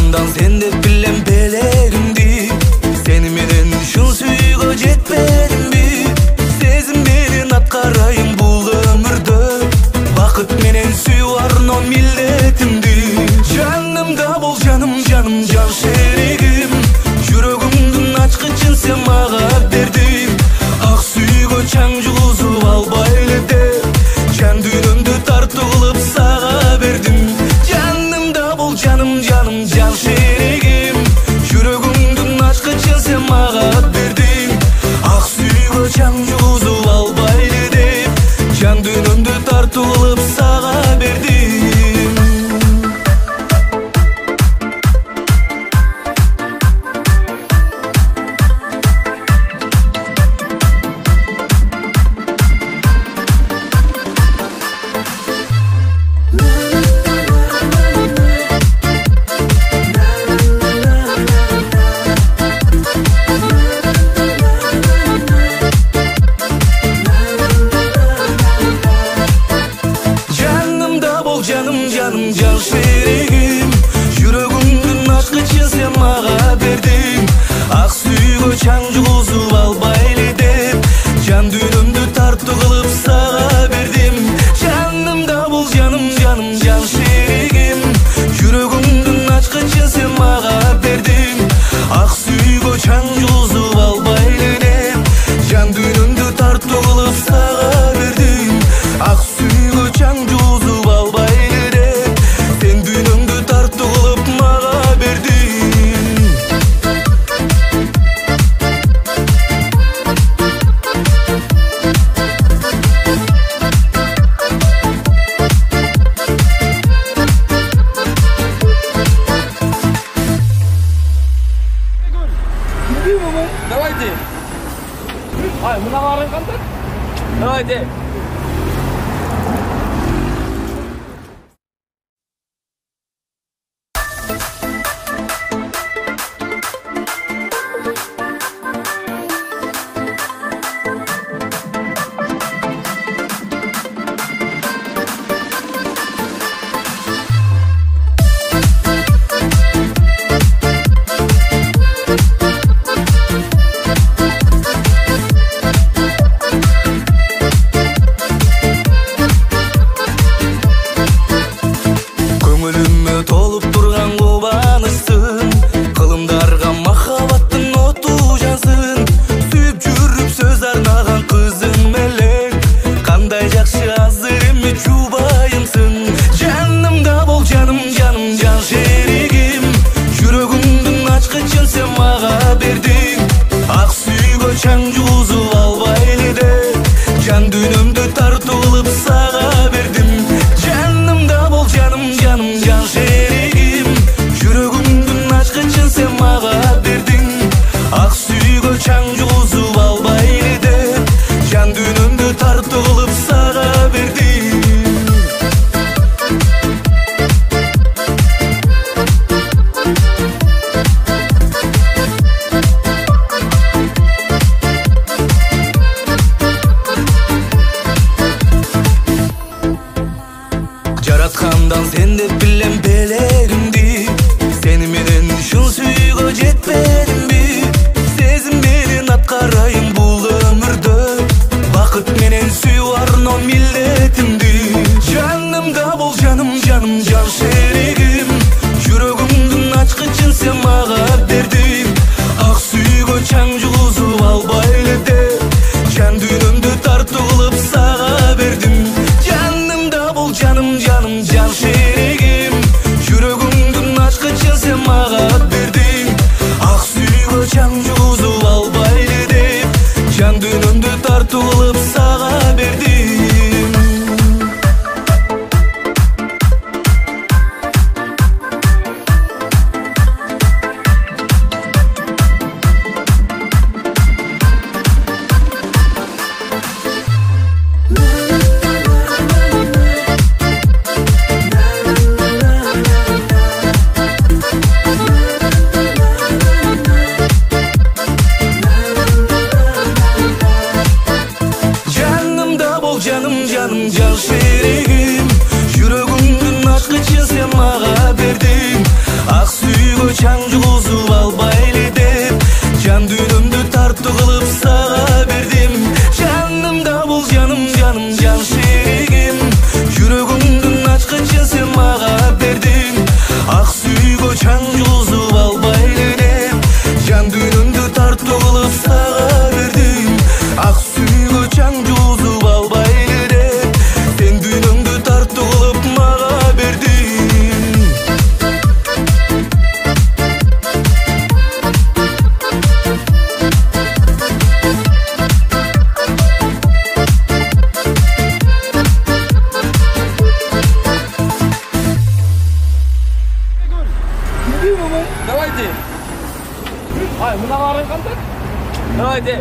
Жараткандан сен деп билем белеримди. Сени менен ушул сүйгө жетпедимби? Сезим менен аткарайын бул өмүрдө, бакыт менен сүйүү арно милдетимди. Жанымда бол жаным, жаным, жан шеригим. Жүрөгүмдүн ачкычын сен мага бердиң. Ак сүйгө чаң жугузуп албайлы деп, жан дүйнөмдү тартуу кылып сага бердим. Жанымда бол жаным, жаным, жан шеригим. Жүрөгүмдүн ачкычын сен мага бердиң. Ак сүйгө чаң жугузуп албайлы деп, жан дүйнөмдү тартуу кылып сага бердим. Жаным, жаным, жан шеригим. Жүрөгүмдүн ачкычын сен мага бердиң. Ак сүйгө чаң жугузуп албайлы деп, жан дүйнөмдү тартуу кылып сага бердим. Жанымда бол жаным, жаным, жан шеригим. Жүрөгүмдүн ачкычын сен мага бердиң. Ак сүйгө чаң жугузуп албайлы деп, жан дүйнөмдү тартуу кылып сага бердим. Ак сүйгө чаң жугузуп албайлы деп, сен дүйнөмдү тартуу кылып мага бердиң. Давайте. Ай, мына барын кантат? Давайте. Көңүлүмө толуп турган кубанычсың, кылымдарга махабаттын оту жансын. Сүйүп жүрүп сөз арнаган кызың мелек, кандай жакшы азыр эми жубайымсың. Жанымда бол жаным, жаным, жан шеригим. Жүрөгүмдүн ачкычын сен мага бердиң. Ак сүйгө чаң жугузуп албайлы деп, жан дүйнөмдү тартуу кылып сага бердим. Жанымда бол жаным, жаным, жан шеригим. Жүрөгүмдүн ачкычын сен мага бердиң. Ак сүйгө чаң жугузуп албайлы деп, жан дүйнөмдү тартуу кылып сага бердим. Жараткандан сен деп билем белеримди. Сени менен ушул сүйгө жетпедимби? Сезим менен аткарайын бул өмүрдө, бакыт менен сүйүү арно милдетимди. Жанымда бол жаным, жаным, жан шеригим. Жүрөгүмдүн ачкычын сен мага бердиң. Ак сүйгө чаң жугузуп албайлы деп, жан дүйнөмдү тартуу кылып сага бердим. Жанымда бол жаным, жаным, жан шеригим. Жүрөгүмдүн ачкычын сен мага бердиң. Ак сүйгө чаң жугузуп албайлы деп, жан дүйнөмдү тартуу кылып сага бердим. чаң жугузуп албайлы деп жан дүйнөмдү тартуу кылып сага бердим. Жанымда бол жаным жаным жан шеригим, жүрөгүмдүн ачкычын сен мага бердиң. Ак сүйгө чаң жугузуп албайлы деп жан дүйнөмдү тартуу кылып сага бердим. Ак сүйгө чаң жугузуп албайлы деп сен дүйнөмдү тартуу кылып мага бердиң. Давайте. Ай, мына барың қандай? Давайте.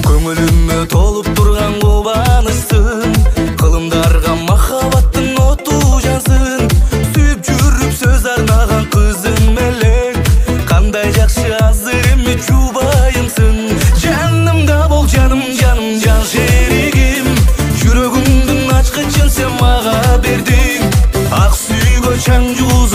Көңүлүмө толуп турган кубанычсың, кылымдарга махабаттын оту жансын. Сүйүп жүрүп сөз арнаган кызым элең, кандай жакшы азыр эми жубайымсың. Жанымда бол жаным жаным жан шеригим, жүрөгүмдүн ачкычын сен мага бердиң. Ак сүйгө чаң жугузуп